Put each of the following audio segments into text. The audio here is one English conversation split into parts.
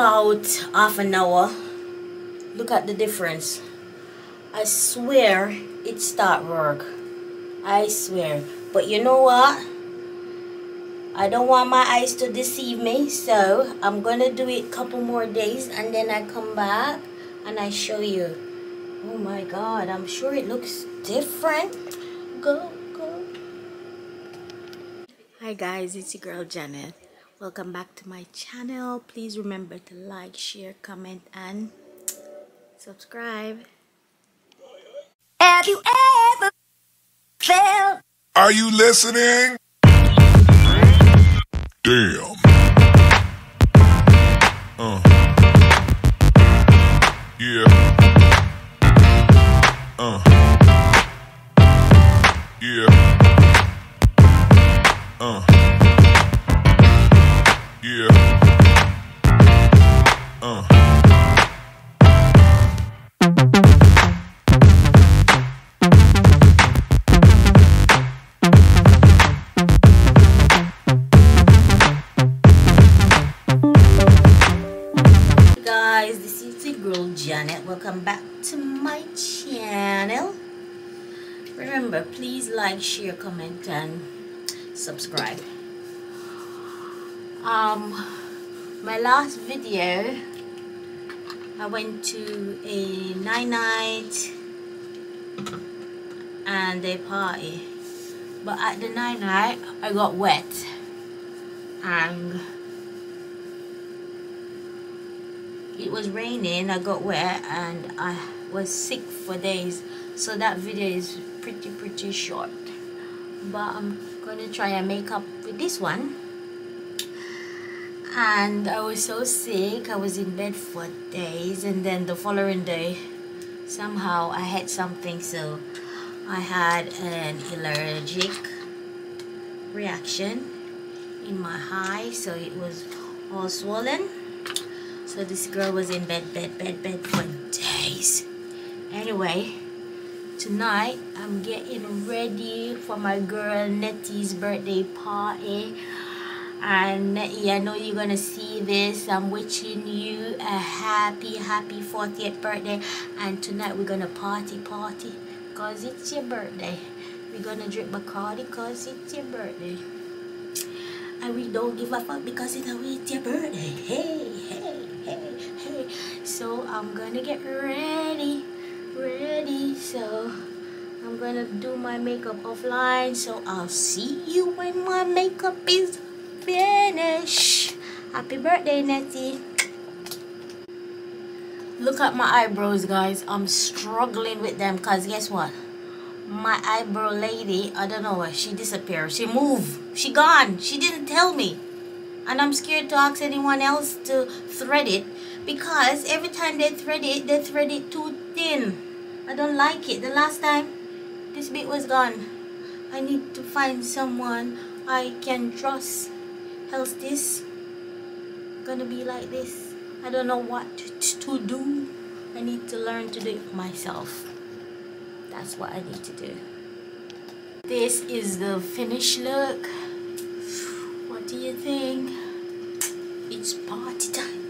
about half an hour. Look at the difference. I swear it start work. I swear. But you know what? I don't want my eyes to deceive me, so I'm gonna do it a couple more days and then I come back and I show you. Oh my god, I'm sure it looks different. Go. Hi guys, it's your girl Janet. Welcome back to my channel. Please remember to like, share, comment and subscribe. Have you ever felt? Are you listening? Damn. Yeah. Yeah. Yeah. Guys, this is the girl Janet. Welcome back to my channel. Remember, please like, share, comment and subscribe. My last video, I went to a night and a party, but at the night I got wet and it was raining. I got wet and I was sick for days, so that video is pretty short, but I'm gonna try and make up with this one. And I was so sick, I was in bed for days, and then the following day somehow I had something, so I had an allergic reaction in my eye, so it was all swollen. So this girl was in bed for days. Anyway, tonight I'm getting ready for my girl Netty's birthday party. And Netty, I know you're gonna see this. I'm wishing you a happy 40th birthday. And tonight we're gonna party cause it's your birthday. We're gonna drink Bacardi cause it's your birthday. And we don't give a fuck because it's your birthday. Hey. So I'm gonna get ready. So I'm gonna do my makeup offline. So I'll see you when my makeup is finished. Happy birthday, Netty. Look at my eyebrows, guys. I'm struggling with them because guess what? My eyebrow lady, I don't know where she disappeared. She moved. She gone. She didn't tell me. And I'm scared to ask anyone else to thread it because every time they thread it too thin. I don't like it. The last time this bit was gone. I need to find someone I can trust. Else this gonna be like this. I don't know what to do. I need to learn to do it myself. That's what I need to do. This is the finished look. What do you think? It's party time.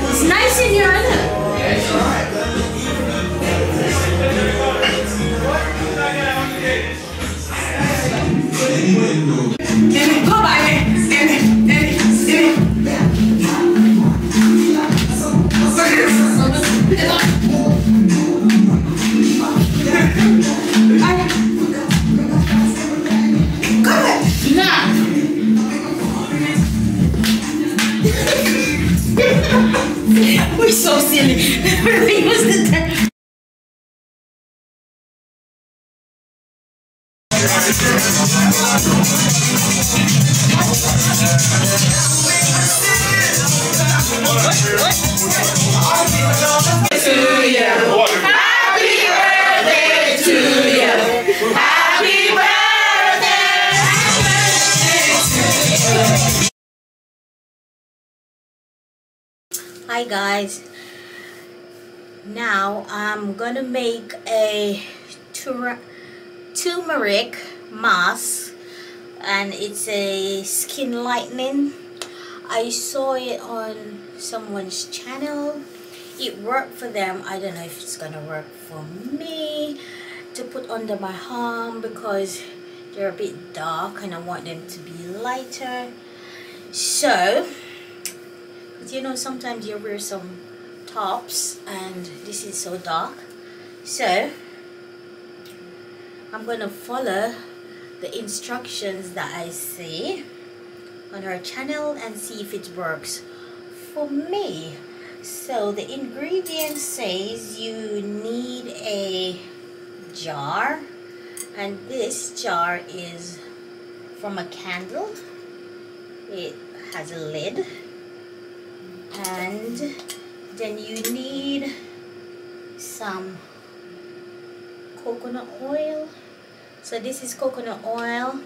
It's nice in here, isn't it? We're so silly. We use the term. Hi guys, now I'm gonna make a turmeric mask, and it's a skin lightening. I saw it on someone's channel. It worked for them. I don't know if it's gonna work for me to put under my arm because they're a bit dark and I want them to be lighter. So you know, sometimes you wear some tops and this is so dark, so I'm gonna follow the instructions that I see on her channel and see if it works for me. So the ingredients says you need a jar, and this jar is from a candle. It has a lid. And then you need some coconut oil. So this is coconut oil.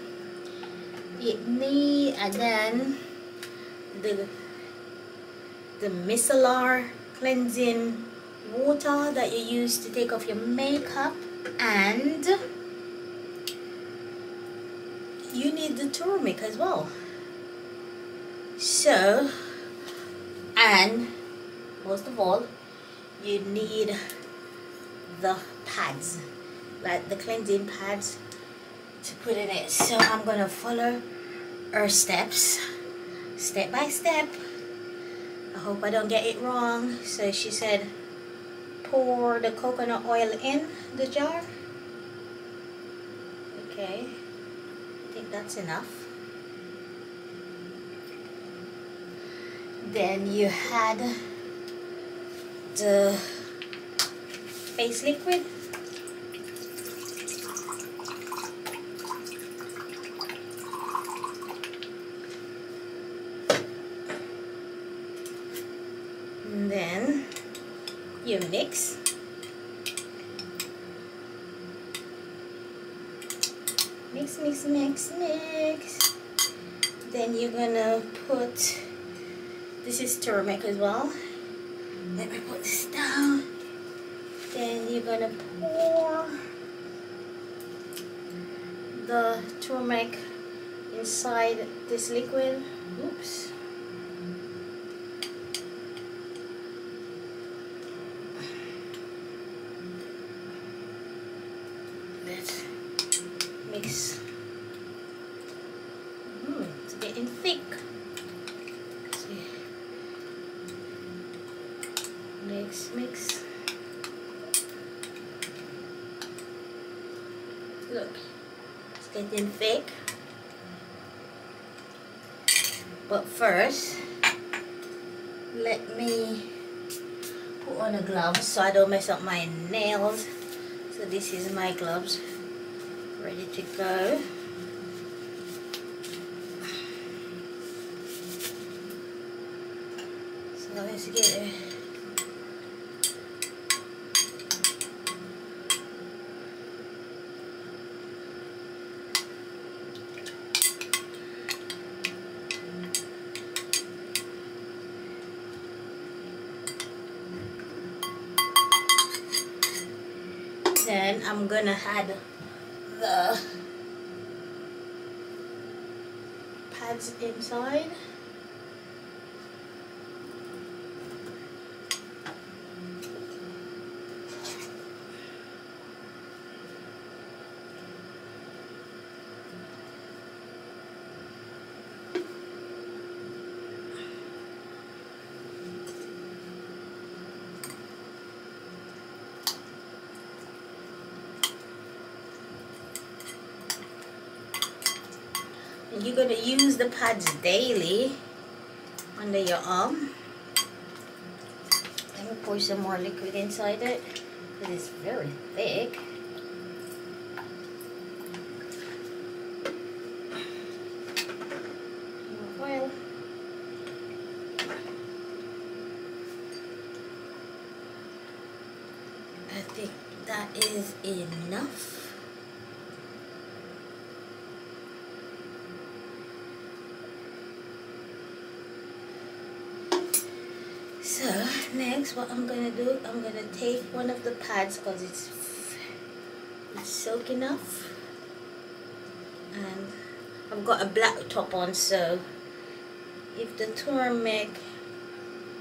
And then the micellar cleansing water that you use to take off your makeup, and you need the turmeric as well. So, and most of all, you need the pads, like the cleansing pads, to put in it. So I'm gonna follow her steps, step by step. I hope I don't get it wrong. So she said pour the coconut oil in the jar. Okay, I think that's enough. Then you had the face liquid. And then you mix. Mix, mix, mix, mix. Then you're gonna put, this is turmeric as well. Let me put this down. Then you're gonna pour the turmeric inside this liquid. Oops. Let's mix. It's getting thick. See. Mix. Look, it's getting thick. But first, let me put on a glove so I don't mess up my nails. So this is my gloves, ready to go. So let's get it. Then I'm gonna add the pads inside. You're going to use the pads daily under your arm. Let me pour some more liquid inside it because it's very thick. More oil. I think that is enough. So next what I'm gonna do, I'm gonna take one of the pads because it's soaked enough, and I've got a black top on, so if the turmeric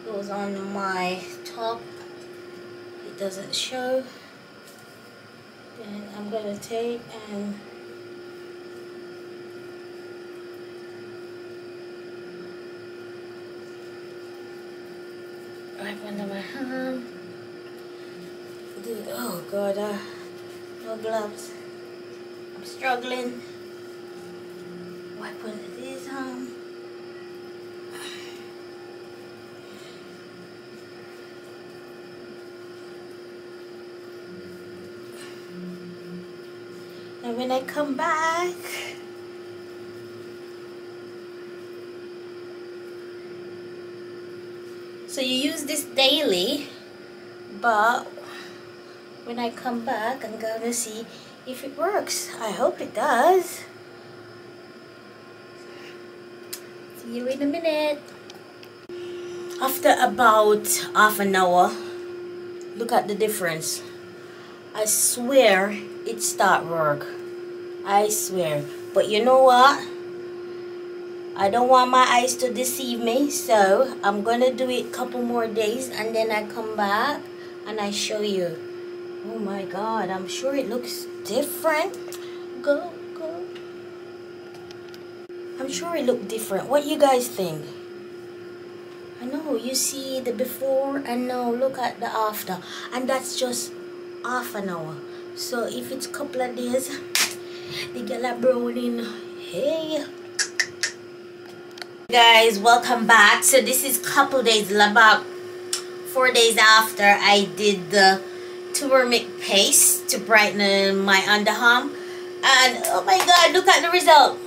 goes on my top it doesn't show. Then I'm gonna take and wipe under my hand. Oh god, no gloves. I'm struggling. Wipe under this arm. And when I come back, so you use this daily, but when I come back, I'm gonna see if it works. I hope it does. See you in a minute. After about half an hour, look at the difference. I swear it start work. I swear. But you know what? I don't want my eyes to deceive me, so I'm gonna do it a couple more days and then I come back and I show you. Oh my god, I'm sure it looks different. Go. I'm sure it looked different. What you guys think? I know, you see the before and now look at the after, and that's just half an hour. So if it's a couple of days, they get like browning. Hey guys, welcome back. So this is couple days, about 4 days after I did the turmeric paste to brighten my underarm, and oh my god, look at the result.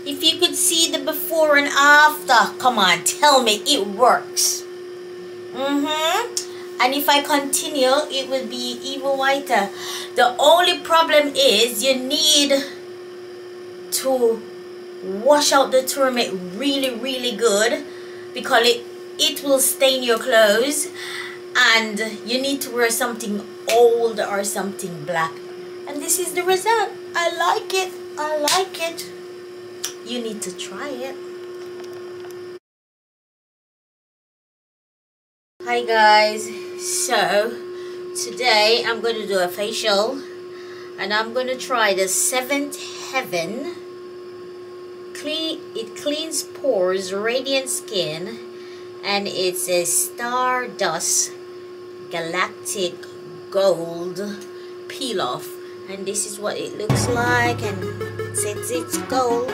If you could see the before and after, come on, tell me it works. And if I continue, it will be even whiter. The only problem is you need to wash out the turmeric really good, because it will stain your clothes, and you need to wear something old or something black. And this is the result. I like it. You need to try it. Hi guys, so today I'm going to do a facial and I'm going to try the Seventh Heaven. It cleans pores, radiant skin, and it's a Stardust Galactic Gold peel off, and this is what it looks like, and since it's gold,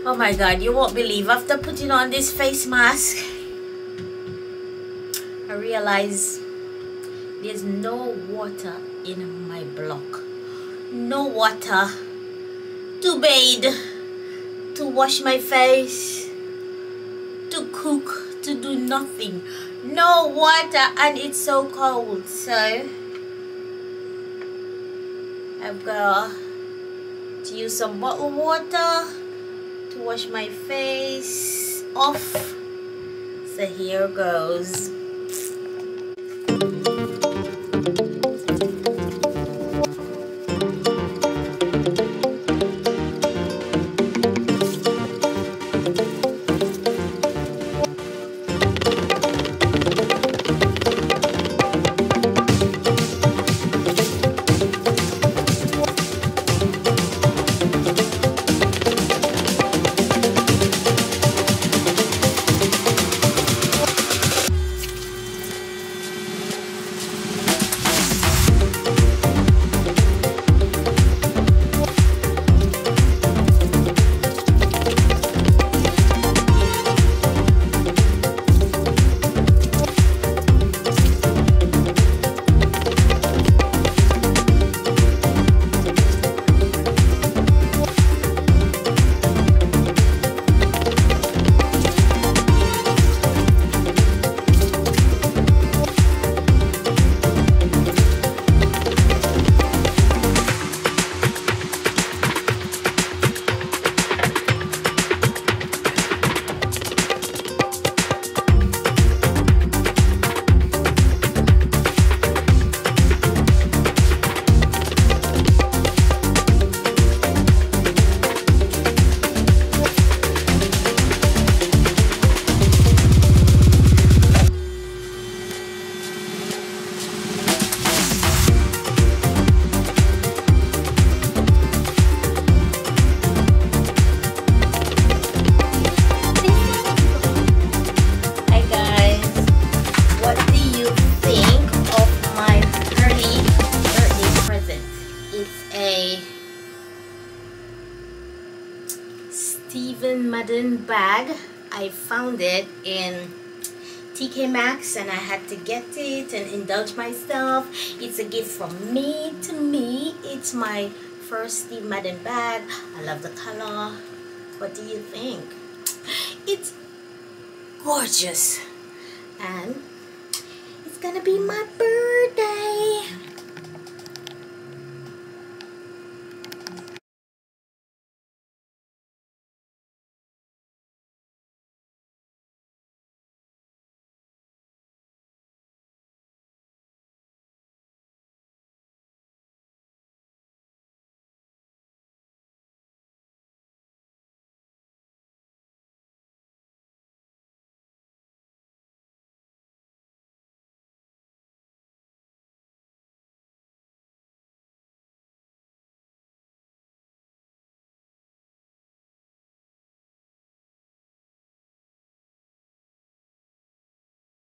oh my god, you won't believe, after putting on this face mask, I realize there's no water in my block. No water to bathe, to wash my face, to cook, to do nothing. No water, and it's so cold, so I've got to use some bottled water to wash my face off. So here goes. Steven Madden bag. I found it in TK Maxx and I had to get it and indulge myself. It's a gift from me to me. It's my first Steve Madden bag. I love the color. What do you think? It's gorgeous. And it's gonna be my birthday.